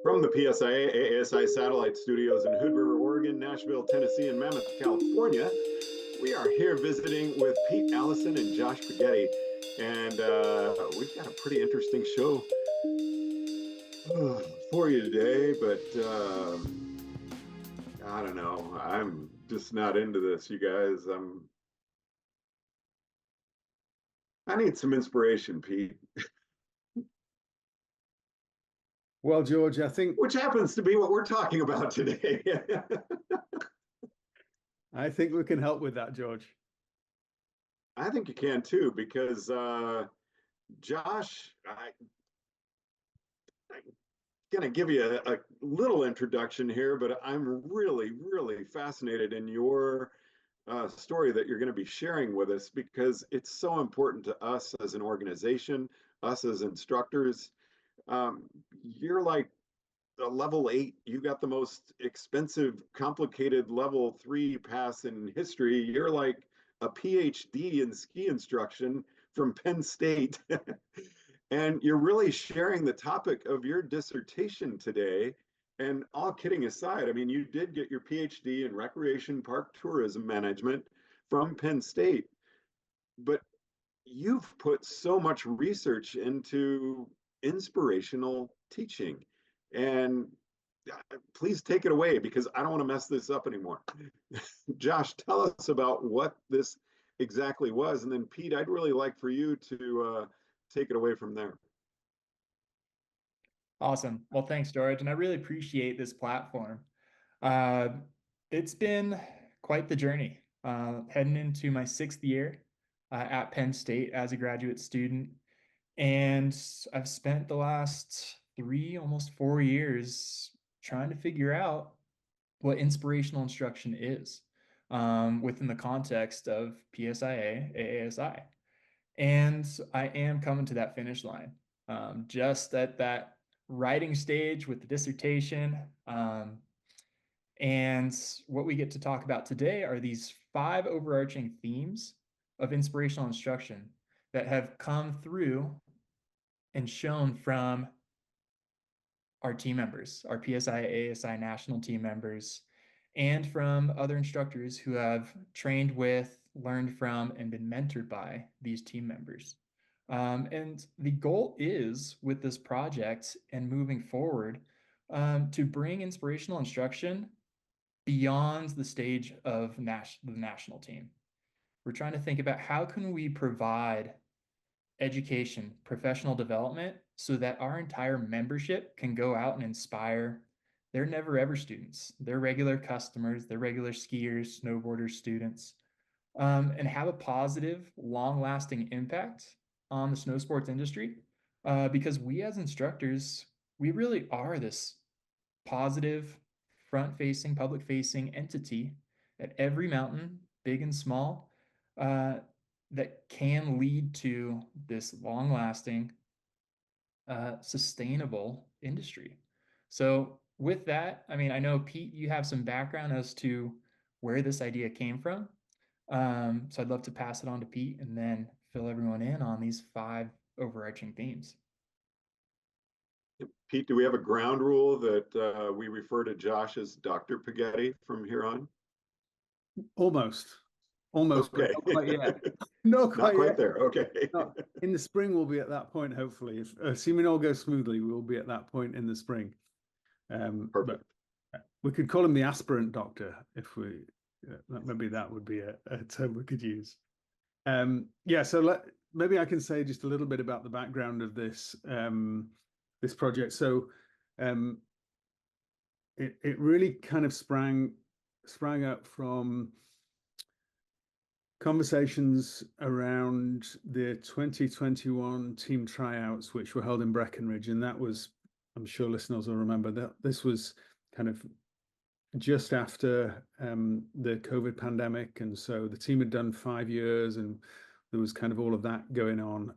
From the PSIA-AASI satellite studios in Hood River, Oregon, Nashville, Tennessee, and Mammoth, California, we are here visiting with Pete Allison and Josh Pighetti. And we've got a pretty interesting show for you today, but I don't know. I'm just not into this, you guys. I need some inspiration, Pete. Well, George, I think which happens to be what we're talking about today. I think we can help with that, George. I think you can too, because Josh, I'm going to give you a little introduction here, but I'm really, really fascinated in your story that you're going to be sharing with us because it's so important to us as an organization, us as instructors. You're like a level 8, you got the most expensive, complicated level 3 pass in history. You're like a PhD in ski instruction from Penn State. And you're really sharing the topic of your dissertation today. And all kidding aside, I mean, you did get your PhD in recreation park tourism management from Penn State, but you've put so much research into inspirational teaching. And please take it away because I don't want to mess this up anymore. Josh, tell us about what this exactly was. And then Pete, I'd really like for you to take it away from there. Awesome. Well, thanks, George. And I really appreciate this platform. It's been quite the journey. Heading into my 6th year at Penn State as a graduate student. And I've spent the last 3, almost 4 years trying to figure out what inspirational instruction is within the context of PSIA-AASI. And I am coming to that finish line, just at that writing stage with the dissertation. And what we get to talk about today are these 5 overarching themes of inspirational instruction that have come through and shown from our team members, our PSIA-AASI National Team members, and from other instructors who have trained with, learned from, and been mentored by these team members. And the goal is, with this project and moving forward, to bring inspirational instruction beyond the stage of the national team. We're trying to think about how can we provide education, professional development, so that our entire membership can go out and inspire their never ever students, their regular customers, their regular skiers, snowboarders, students, and have a positive, long-lasting impact on the snow sports industry. Because we as instructors, we really are this positive, front-facing, public-facing entity at every mountain, big and small, that can lead to this long-lasting, sustainable industry. So with that, I mean, I know, Pete, you have some background as to where this idea came from. So I'd love to pass it on to Pete and then fill everyone in on these 5 overarching themes. Pete, do we have a ground rule that we refer to Josh as Dr. Pighetti from here on? Almost, okay. but not quite yet. Not quite yet. there. Okay. No, in the spring, we'll be at that point, hopefully. If assuming all goes smoothly, we'll be at that point in the spring. Perfect. But we could call him the aspirant doctor if we, maybe that would be a term we could use. Yeah, so maybe I can say just a little bit about the background of this this project. So it really kind of sprang up from conversations around the 2021 team tryouts, which were held in Breckenridge. And that was, I'm sure listeners will remember, that this was kind of just after the COVID pandemic. And so the team had done 5 years and there was kind of all of that going on.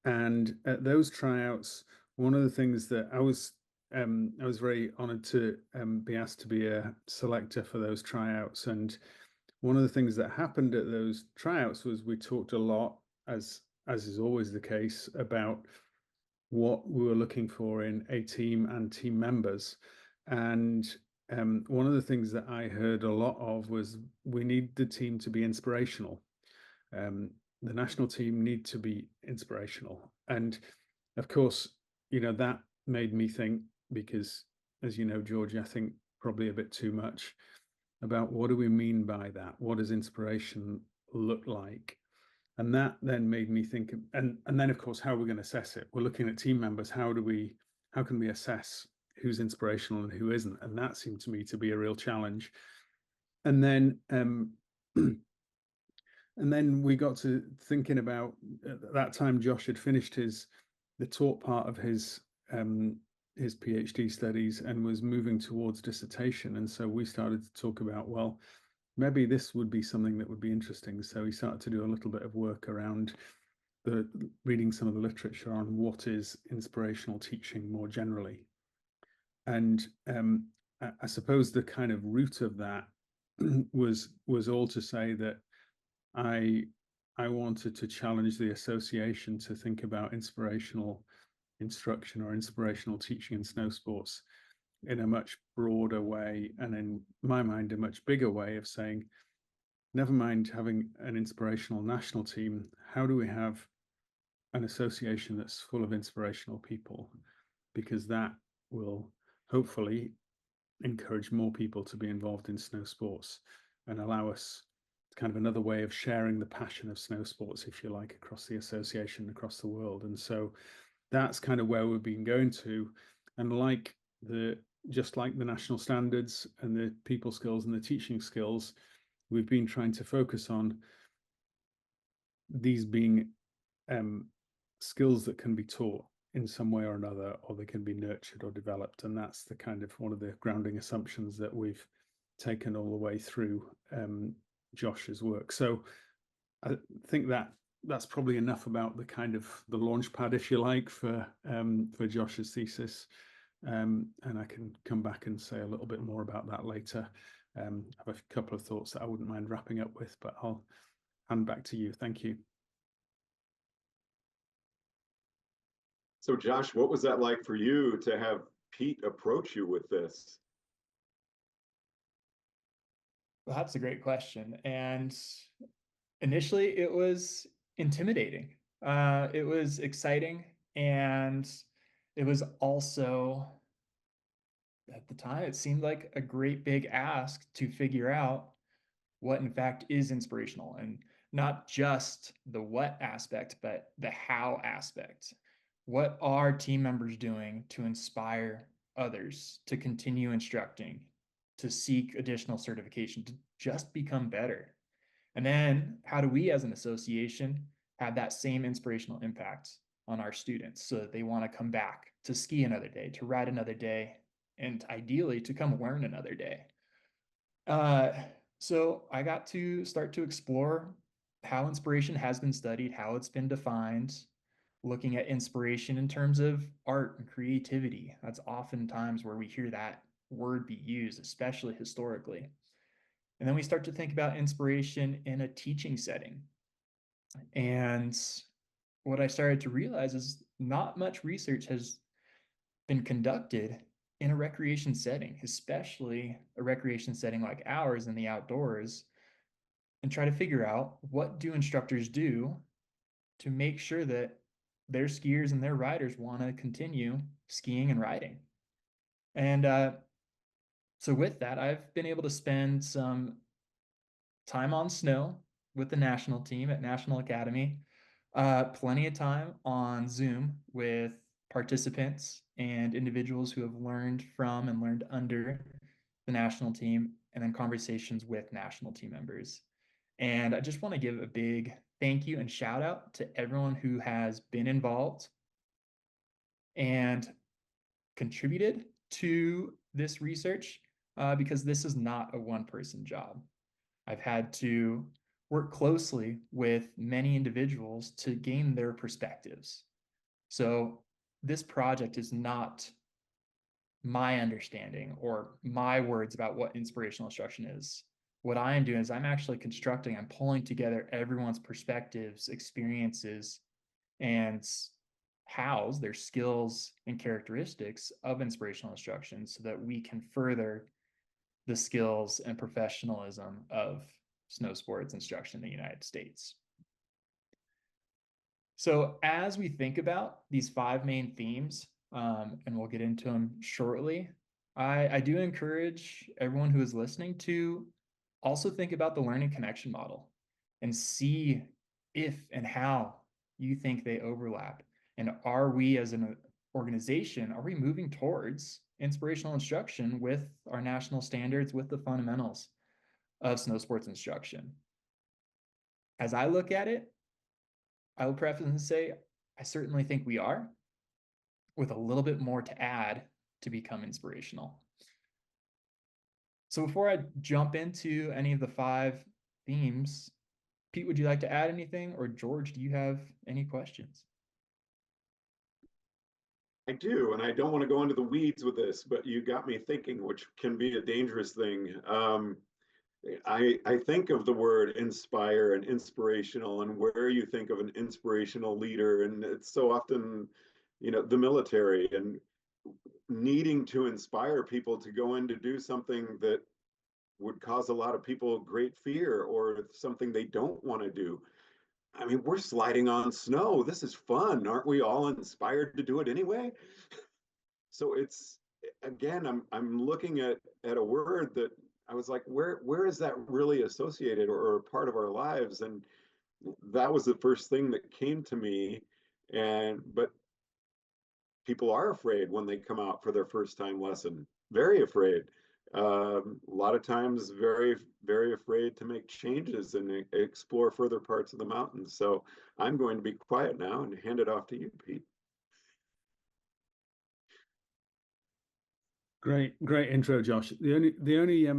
And at those tryouts, one of the things that I was very honored to be asked to be a selector for those tryouts. And one of the things that happened at those tryouts was we talked a lot, as is always the case, about what we were looking for in a team and team members. And one of the things that I heard a lot of was we need the team to be inspirational. The national team need to be inspirational. And of course, that made me think, because as you know, George, I think probably a bit too much about what do we mean by that? What does inspiration look like? And that then made me think, and then of course, how are we going to assess it? We're looking at team members. How can we assess who's inspirational and who isn't? And that seemed to me to be a real challenge. And then and then we got to thinking about, at that time Josh had finished the taught part of his PhD studies and was moving towards dissertation. And so we started to talk about, well, maybe this would be something that would be interesting. So he started to do a little bit of work around reading some of the literature on what is inspirational teaching more generally. And I suppose the kind of root of that was all to say that I wanted to challenge the association to think about inspirational instruction or inspirational teaching in snow sports in a much broader way, and in my mind a much bigger way of saying, never mind having an inspirational national team, how do we have an association that's full of inspirational people? Because that will hopefully encourage more people to be involved in snow sports and allow us kind of another way of sharing the passion of snow sports, if you like, across the association, across the world. And so that's kind of where we've been going to. And just like the national standards and the people skills and the teaching skills, we've been trying to focus on these being skills that can be taught in some way or another, or they can be nurtured or developed. And that's the kind of one of the grounding assumptions that we've taken all the way through Josh's work. So I think that's probably enough about the kind of the launch pad, if you like, for Josh's thesis. And I can come back and say a little bit more about that later. I have a couple of thoughts that I wouldn't mind wrapping up with, but I'll hand back to you. Thank you. So Josh, what was that like for you to have Pete approach you with this? Well, that's a great question. And initially it was intimidating. It was exciting, and it was also, at the time, it seemed like a great big ask to figure out what in fact is inspirational, and not just the what aspect, but the how aspect. What are team members doing to inspire others to continue instructing, to seek additional certification, to just become better? And then how do we as an association have that same inspirational impact on our students so that they want to come back to ski another day, to ride another day, and ideally to come learn another day? So I got to start to explore how inspiration has been studied, how it's been defined, looking at inspiration in terms of art and creativity. That's oftentimes where we hear that word be used, especially historically. And then we start to think about inspiration in a teaching setting. And what I started to realize is not much research has been conducted in a recreation setting, especially a recreation setting like ours in the outdoors, and try to figure out, what do instructors do to make sure that their skiers and their riders want to continue skiing and riding. And so with that, I've been able to spend some time on snow with the national team at National Academy, plenty of time on Zoom with participants and individuals who have learned from and learned under the national team, and then conversations with national team members. And I just want to give a big thank you and shout out to everyone who has been involved and contributed to this research, because this is not a one-person job. I've had to work closely with many individuals to gain their perspectives. So this project is not my understanding or my words about what inspirational instruction is. What I am doing is I'm actually constructing, I'm pulling together everyone's perspectives, experiences, and house their skills and characteristics of inspirational instruction so that we can further the skills and professionalism of snow sports instruction in the United States. So as we think about these 5 main themes, and we'll get into them shortly, I do encourage everyone who is listening to also think about the learning connection model and see if and how you think they overlap. And are we as an organization, are we moving towards inspirational instruction with our national standards, with the fundamentals of snow sports instruction? As I look at it, I will preface and say, I certainly think we are, with a little bit more to add to become inspirational. So before I jump into any of the 5 themes, Pete, would you like to add anything? Or George, do you have any questions? I do, and I don't want to go into the weeds with this, but you got me thinking, which can be a dangerous thing. I think of the word inspire and inspirational, and where you think of an inspirational leader, and it's so often, the military, and needing to inspire people to go in to do something that would cause a lot of people great fear, or something they don't want to do. I mean, we're sliding on snow. This is fun. Aren't we all inspired to do it anyway? So it's, again, I'm looking at a word that I was like, where is that really associated, or part of our lives? And that was the first thing that came to me. But people are afraid when they come out for their first time lesson, very afraid. A lot of times very, very afraid to make changes and explore further parts of the mountains. So I'm going to be quiet now and hand it off to you, Pete. Great intro, Josh. The only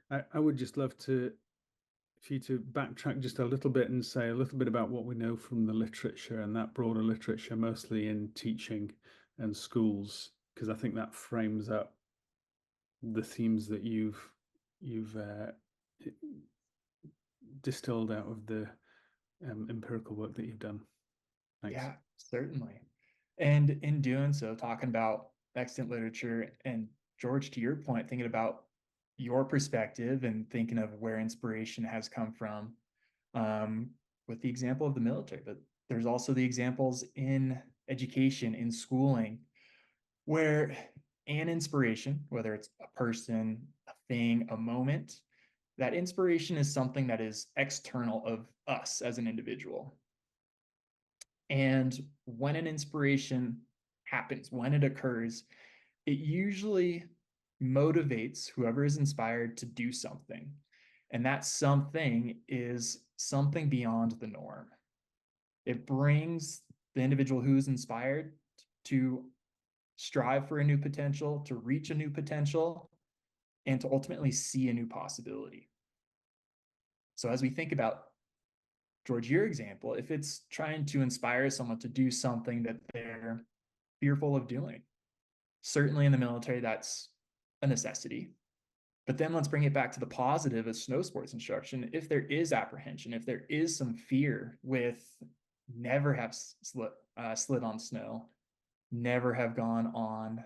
I would just love for you to backtrack just a little bit and say a little bit about what we know from the literature, and that broader literature, mostly in teaching and schools, because I think that frames up the themes that you've distilled out of the empirical work that you've done. Thanks. Yeah, certainly. And in doing so, talking about extant literature, and George, to your point, thinking about your perspective and thinking of where inspiration has come from, with the example of the military, but there's also the examples in education, in schooling, where an inspiration, whether it's a person, a thing, a moment, that inspiration is something that is external of us as an individual. And when an inspiration happens, when it occurs, it usually motivates whoever is inspired to do something. And that something is something beyond the norm. It brings the individual who is inspired to strive for a new potential, to reach a new potential, and to ultimately see a new possibility. So as we think about, George, your example, if it's trying to inspire someone to do something that they're fearful of doing, certainly in the military, that's a necessity. But then let's bring it back to the positive of snow sports instruction. If there is apprehension, if there is some fear with never have slid on snow, never have gone on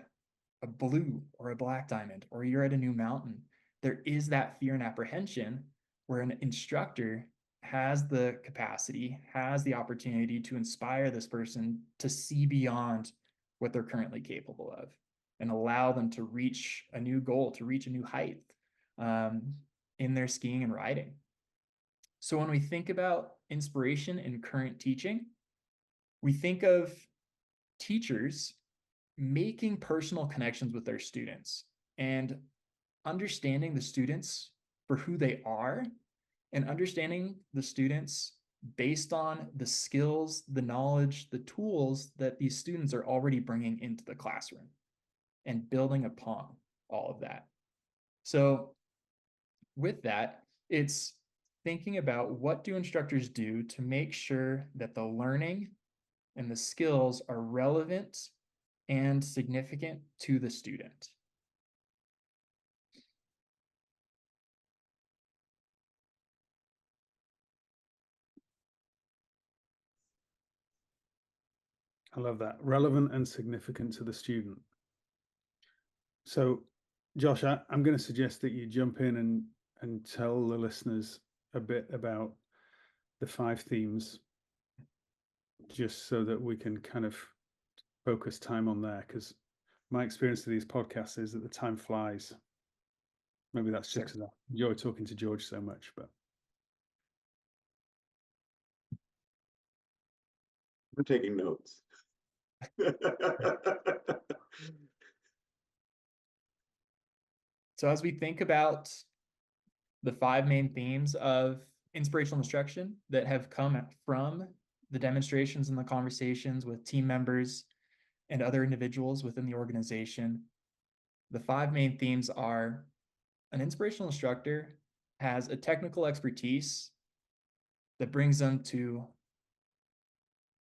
a blue or a black diamond, or you're at a new mountain, there is that fear and apprehension where an instructor has the capacity, has the opportunity to inspire this person to see beyond what they're currently capable of and allow them to reach a new goal, to reach a new height in their skiing and riding. So when we think about inspiration in current teaching, we think of teachers making personal connections with their students and understanding the students for who they are, and understanding the students based on the skills, the knowledge, the tools that these students are already bringing into the classroom, and building upon all of that. So with that, it's thinking about what do instructors do to make sure that the learning and the skills are relevant and significant to the student. I love that. Relevant and significant to the student. So, Josh, I'm going to suggest that you jump in and tell the listeners a bit about the 5 themes, just so that we can kind of focus time on there, because my experience of these podcasts is that the time flies. Maybe that's just because I enjoy talking to George so much, but I'm taking notes. So as we think about the 5 main themes of inspirational instruction that have come from the demonstrations and the conversations with team members and other individuals within the organization, the 5 main themes are: an inspirational instructor has a technical expertise that brings them to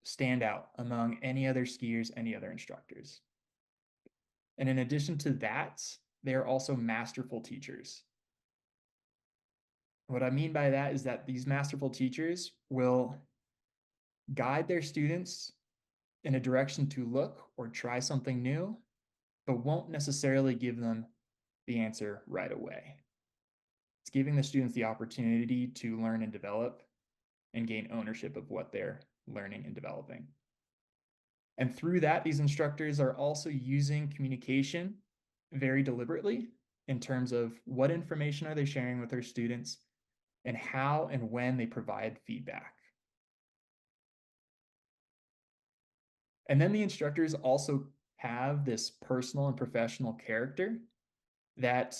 stand out among any other skiers, any other instructors. And in addition to that, they are also masterful teachers. What I mean by that is that these masterful teachers will guide their students in a direction to look or try something new, but won't necessarily give them the answer right away. It's giving the students the opportunity to learn and develop and gain ownership of what they're learning and developing. And through that, these instructors are also using communication very deliberately in terms of what information are they sharing with their students and how and when they provide feedback. And then the instructors also have this personal and professional character that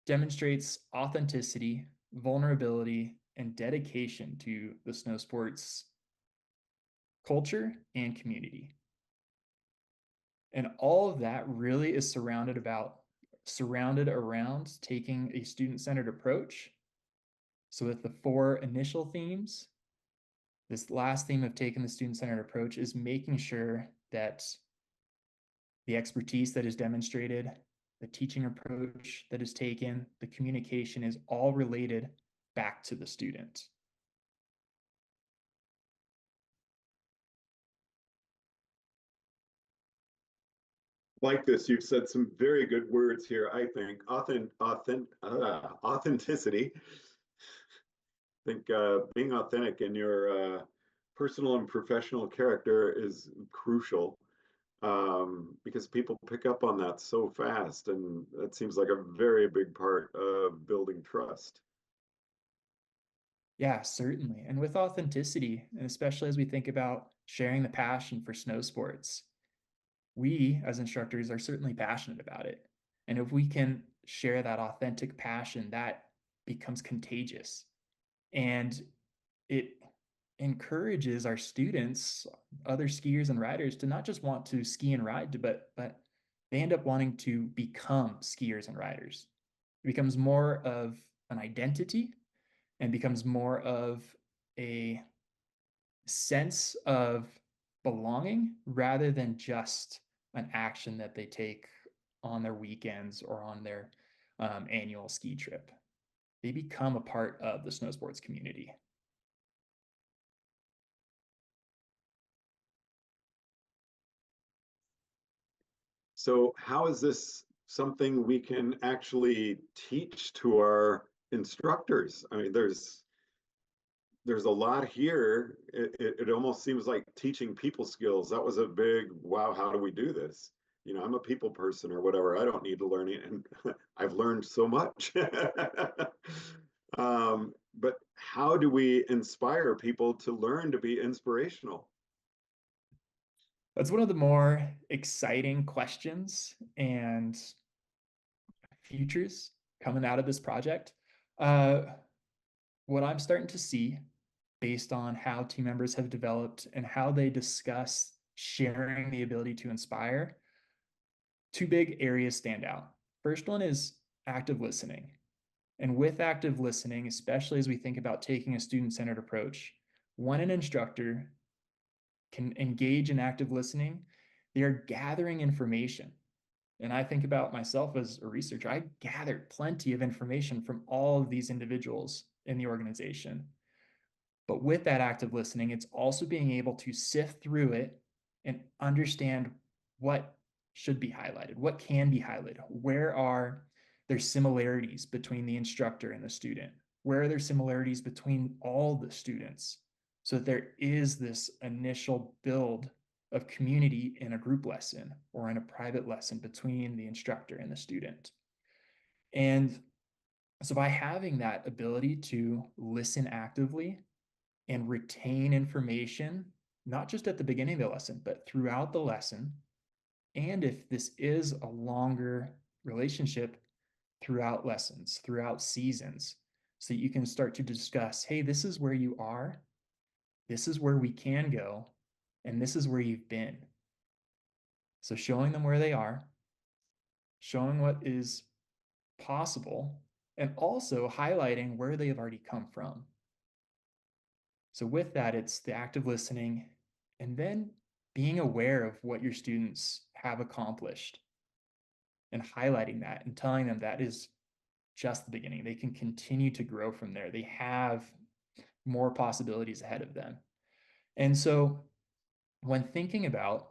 demonstrates authenticity, vulnerability, and dedication to the snow sports culture and community. And all of that really is surrounded around taking a student-centered approach. So with the 4 initial themes, this last theme of taking the student-centered approach is making sure that the expertise that is demonstrated, the teaching approach that is taken, the communication is all related back to the student. Like this, you've said some very good words here, I think. Authenticity. I think being authentic in your personal and professional character is crucial, because people pick up on that so fast, and that seems like a very big part of building trust. Yeah, certainly. And with authenticity, and especially as we think about sharing the passion for snow sports, we as instructors are certainly passionate about it. And if we can share that authentic passion, that becomes contagious. And it encourages our students, other skiers and riders, to not just want to ski and ride, but they end up wanting to become skiers and riders. It becomes more of an identity and becomes more of a sense of belonging rather than just an action that they take on their weekends or on their annual ski trip. They become a part of the snow sports community. So how is this something we can actually teach to our instructors? I mean, there's a lot here. It almost seems like teaching people skills. That was a big, wow, how do we do this? You know, I'm a people person or whatever. I don't need to learn it. And I've learned so much. But how do we inspire people to learn to be inspirational? That's one of the more exciting questions and futures coming out of this project. What I'm starting to see, based on how team members have developed and how they discuss sharing the ability to inspire, 2 big areas stand out. First one is active listening. And with active listening, especially as we think about taking a student-centered approach, when an instructor can engage in active listening, they are gathering information. And I think about myself as a researcher. I gathered plenty of information from all of these individuals in the organization. But with that active listening, it's also being able to sift through it and understand what should be highlighted, what can be highlighted, where are there similarities between the instructor and the student, where are there similarities between all the students, so that there is this initial build of community in a group lesson or in a private lesson between the instructor and the student. And so by having that ability to listen actively and retain information, not just at the beginning of the lesson, but throughout the lesson, and if this is a longer relationship, throughout lessons, throughout seasons, so that you can start to discuss, hey, this is where you are, this is where we can go, and this is where you've been. So showing them where they are, showing what is possible, and also highlighting where they have already come from. So with that, it's the active listening, and then being aware of what your students have accomplished and highlighting that and telling them that is just the beginning. They can continue to grow from there. They have more possibilities ahead of them. And so when thinking about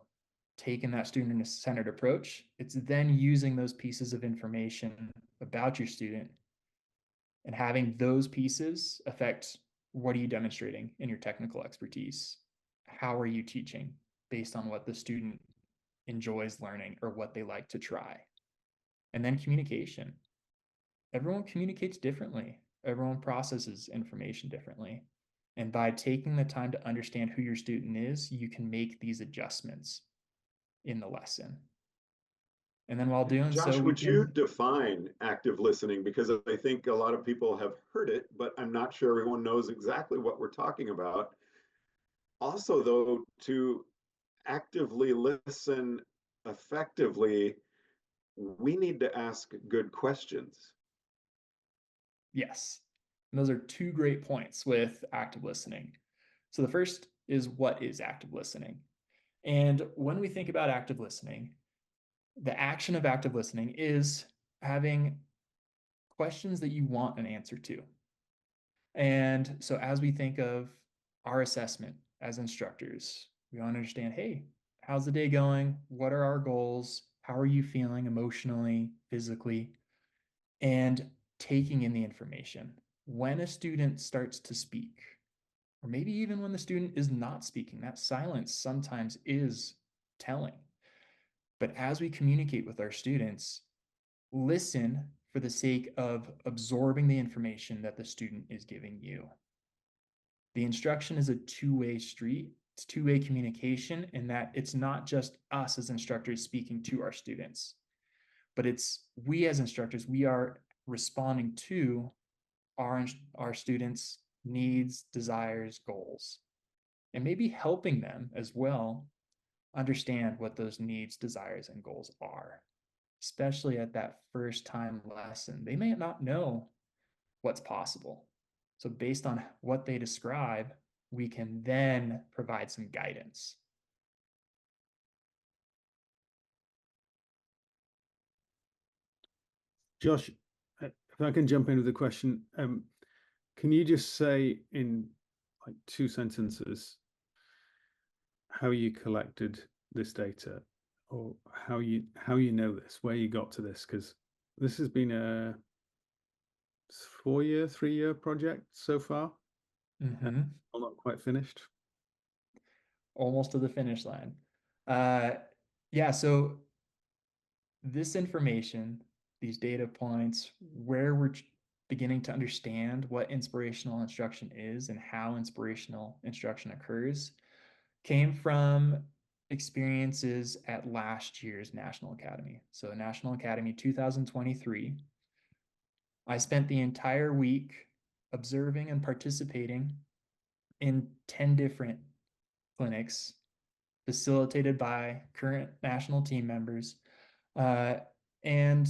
taking that student-centered approach, it's then using those pieces of information about your student and having those pieces affect what are you demonstrating in your technical expertise? How are you teaching based on what the student enjoys learning or what they like to try? And then communication. Everyone communicates differently. Everyone processes information differently. And by taking the time to understand who your student is, you can make these adjustments in the lesson. And then while doing so, Josh, we would you can... define active listening? Because I think a lot of people have heard it, but I'm not sure everyone knows exactly what we're talking about. Also, though, to actively listen effectively, we need to ask good questions. Yes. And those are two great points with active listening. So the first is, what is active listening? And when we think about active listening, the action of active listening is having questions that you want an answer to. And so as we think of our assessment as instructors, we want to understand, hey, how's the day going? What are our goals? How are you feeling emotionally, physically? And taking in the information. When a student starts to speak, or maybe even when the student is not speaking, that silence sometimes is telling. But as we communicate with our students, listen for the sake of absorbing the information that the student is giving you. The instruction is a two-way street. It's two-way communication, in that it's not just us as instructors speaking to our students, but it's we as instructors, we are responding to our students' needs, desires, goals, and maybe helping them as well understand what those needs, desires, and goals are, especially at that first time lesson. They may not know what's possible. So based on what they describe, we can then provide some guidance. Josh, if I can jump in with a question, can you just say in like 2 sentences how you collected this data, or how you know this, where you got to this? Because this has been a 4-year, 3-year project so far. Mm-hmm. I'm not quite finished. Almost to the finish line. Yeah, so this information, these data points, where we're beginning to understand what inspirational instruction is and how inspirational instruction occurs, came from experiences at last year's National Academy. So National Academy 2023. I spent the entire week observing and participating in 10 different clinics facilitated by current national team members. And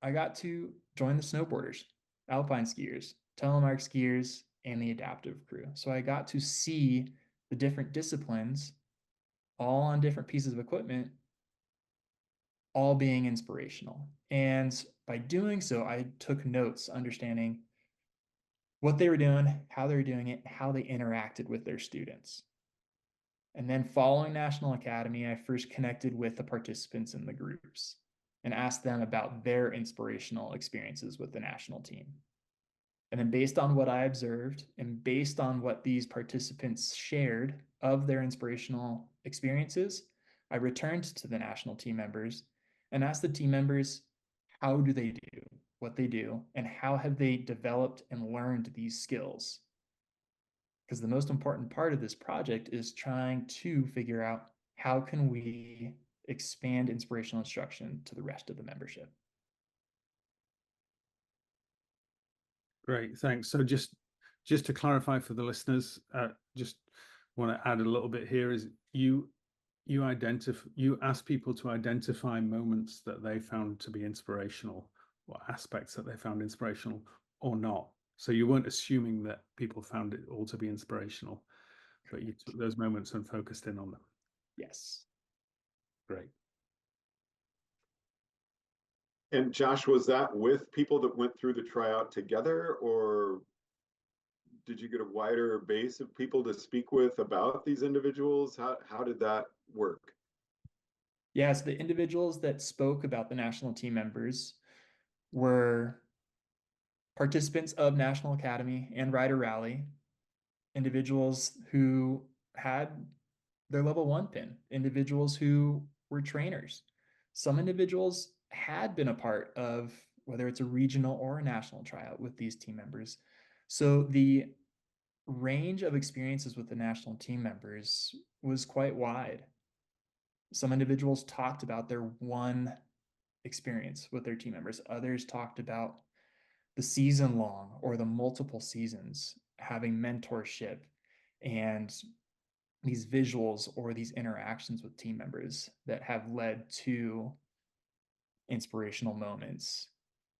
I got to join the snowboarders, alpine skiers, telemark skiers, and the adaptive crew. So I got to see the different disciplines, all on different pieces of equipment, all being inspirational. And by doing so, I took notes, understanding what they were doing, how they were doing it, how they interacted with their students. And then following National Academy, I first connected with the participants in the groups and asked them about their inspirational experiences with the national team. And then based on what I observed and based on what these participants shared of their inspirational experiences, I returned to the national team members and asked the team members, how do they do what they do, and how have they developed and learned these skills? Because the most important part of this project is trying to figure out how can we expand inspirational instruction to the rest of the membership. Great, thanks. So just to clarify for the listeners, just want to add a little bit here is you ask people to identify moments that they found to be inspirational, or aspects that they found inspirational or not. So you weren't assuming that people found it all to be inspirational, but you took those moments and focused in on them. Yes. Great. And Josh, was that with people that went through the tryout together, or did you get a wider base of people to speak with about these individuals? How did that work? Yes, the individuals that spoke about the national team members were participants of National Academy and Rider Rally, individuals who had their level 1 pin, individuals who were trainers. Some individuals had been a part of whether it's a regional or a national tryout with these team members. So the range of experiences with the national team members was quite wide. Some individuals talked about their one experience with their team members. Others talked about the season long or the multiple seasons, having mentorship and these visuals or these interactions with team members that have led to inspirational moments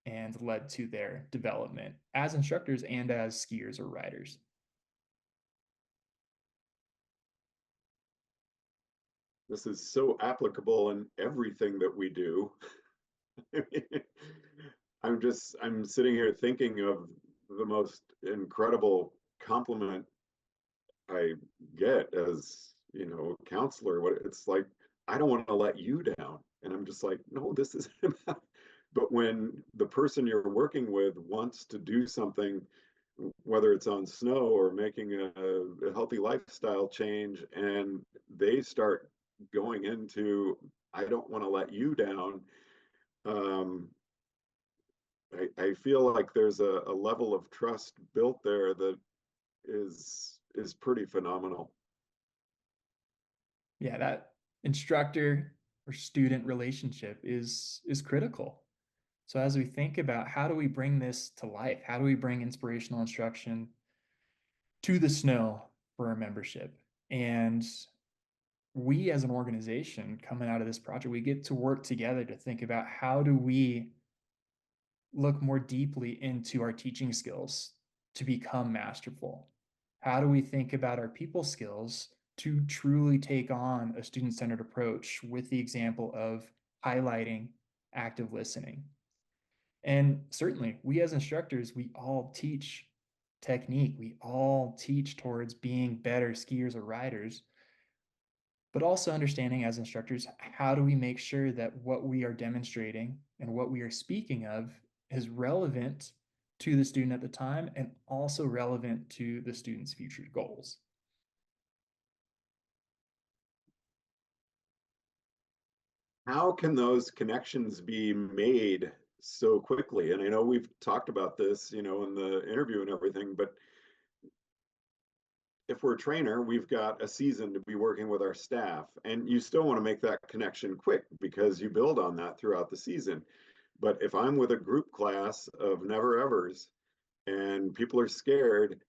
and led to their development as instructors and as skiers or riders. This is so applicable in everything that we do. I'm sitting here thinking of the most incredible compliment I get as, a counselor. What it's like, I don't want to let you down. And I'm just like, no, this isn't about. But when the person you're working with wants to do something, whether it's on snow or making a healthy lifestyle change, and they start going into, I don't want to let you down. I feel like there's a level of trust built there that is pretty phenomenal. Yeah, that instructor or student relationship is critical. So as we think about how do we bring this to life, how do we bring inspirational instruction to the snow for our membership? And we as an organization coming out of this project, we get to work together to think about how do we look more deeply into our teaching skills to become masterful? How do we think about our people skills to truly take on a student-centered approach with the example of highlighting active listening? And certainly, we as instructors, we all teach technique. We all teach towards being better skiers or riders, but also understanding as instructors, how do we make sure that what we are demonstrating and what we are speaking of is relevant to the student at the time and also relevant to the student's future goals? How can those connections be made so quickly? And I know we've talked about this, in the interview and everything, but if we're a trainer, we've got a season to be working with our staff, and you still want to make that connection quick because you build on that throughout the season. But if I'm with a group class of never evers and people are scared,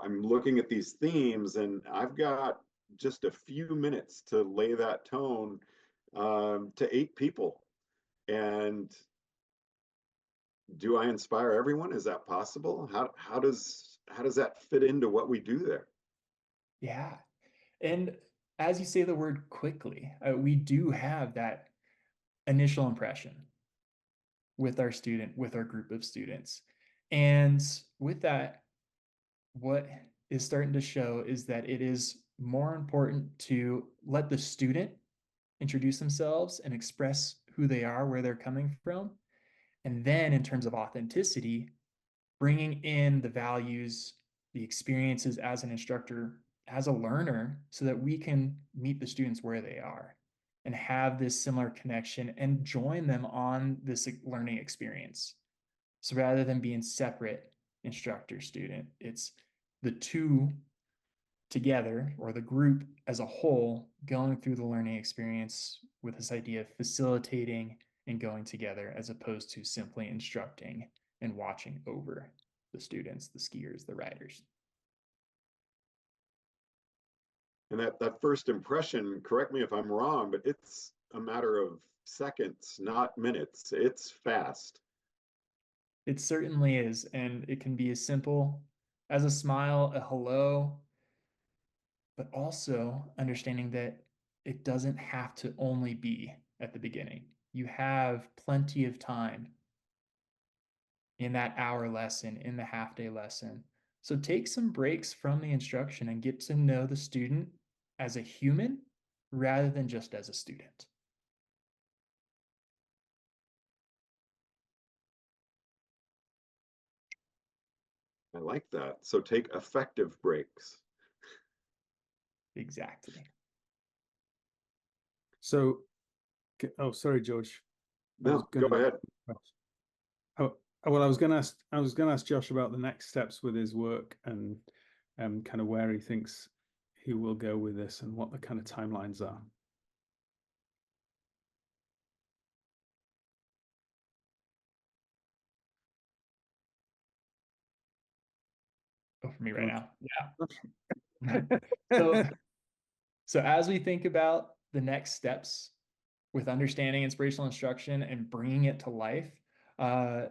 I'm looking at these themes and I've got just a few minutes to lay that tone to 8 people. And do I inspire everyone? Is that possible? How does that fit into what we do there? Yeah. And as you say the word quickly, we do have that initial impression with our student, with our group of students. And with that, what is starting to show is that it is more important to let the student introduce themselves and express who they are, where they're coming from. And then in terms of authenticity, bringing in the values, the experiences as an instructor, as a learner, so that we can meet the students where they are and have this similar connection and join them on this learning experience. So rather than being separate instructor student, it's the two together, or the group as a whole, going through the learning experience with this idea of facilitating and going together, as opposed to simply instructing and watching over the students, the skiers, the riders. And that first impression, correct me if I'm wrong, but it's a matter of seconds, not minutes. It's fast. It certainly is. And it can be as simple as a smile, a hello, but also understanding that it doesn't have to only be at the beginning. You have plenty of time in that hour lesson, in the half-day lesson. So take some breaks from the instruction and get to know the student as a human rather than just as a student. I like that. So take effective breaks. Exactly. So, oh, sorry, George. No, go ahead. Oh, well, I was going to ask Josh about the next steps with his work and kind of where he thinks he will go with this and what the kind of timelines are. Oh, for me right now. Yeah. So as we think about the next steps with understanding inspirational instruction and bringing it to life, the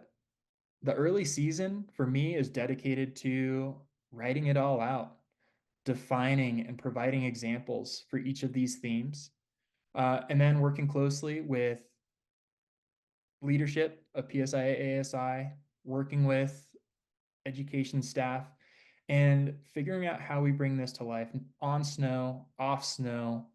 early season for me is dedicated to writing it all out, defining and providing examples for each of these themes, and then working closely with leadership of PSIA-AASI, working with education staff, and figuring out how we bring this to life on snow, off snow,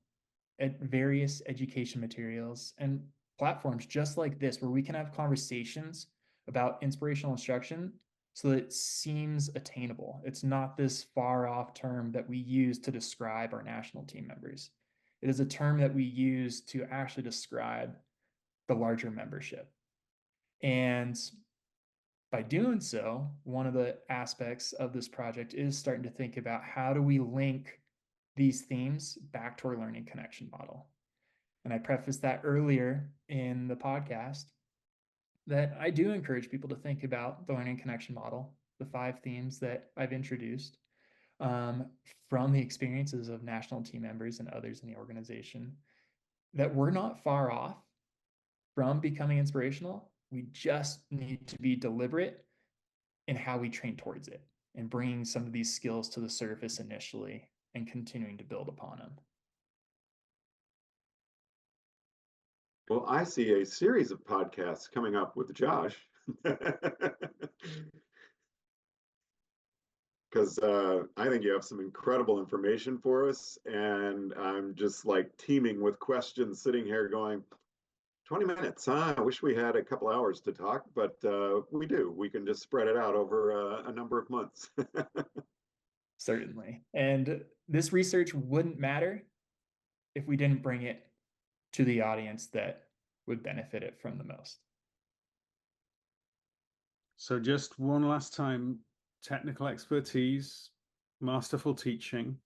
at various education materials and platforms just like this, where we can have conversations about inspirational instruction so that it seems attainable. It's not this far off term that we use to describe our national team members. It is a term that we use to actually describe the larger membership. And by doing so, one of the aspects of this project is starting to think about how do we link these themes back to our learning connection model. And I prefaced that earlier in the podcast that I do encourage people to think about the learning connection model, the 5 themes that I've introduced from the experiences of national team members and others in the organization, that we're not far off from becoming inspirational. We just need to be deliberate in how we train towards it and bringing some of these skills to the surface initially and continuing to build upon them. Well, I see a series of podcasts coming up with Josh. Because I think you have some incredible information for us, and I'm just like teeming with questions sitting here going, 20 minutes, huh? I wish we had a couple hours to talk, but we do. We can just spread it out over a number of months. Certainly. And this research wouldn't matter if we didn't bring it to the audience that would benefit it from the most. So just one last time, technical expertise, masterful teaching,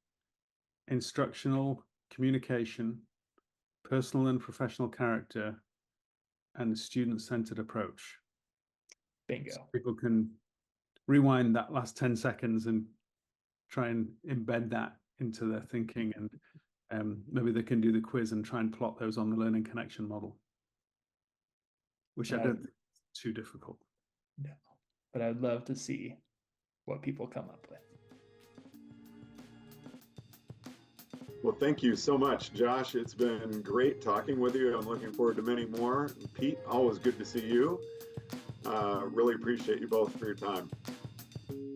instructional communication, personal and professional character, and student-centered approach. Bingo. So people can rewind that last 10 seconds and try and embed that into their thinking, and maybe they can do the quiz and try and plot those on the learning connection model, which I don't think is too difficult. No, but I'd love to see what people come up with. Well, thank you so much, Josh. It's been great talking with you. I'm looking forward to many more. Pete, always good to see you. Really appreciate you both for your time.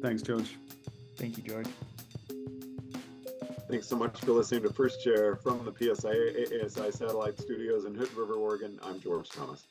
Thanks, George. Thank you, George. Thanks so much for listening to First Chair from the PSIA-AASI Satellite Studios in Hood River, Oregon. I'm George Thomas.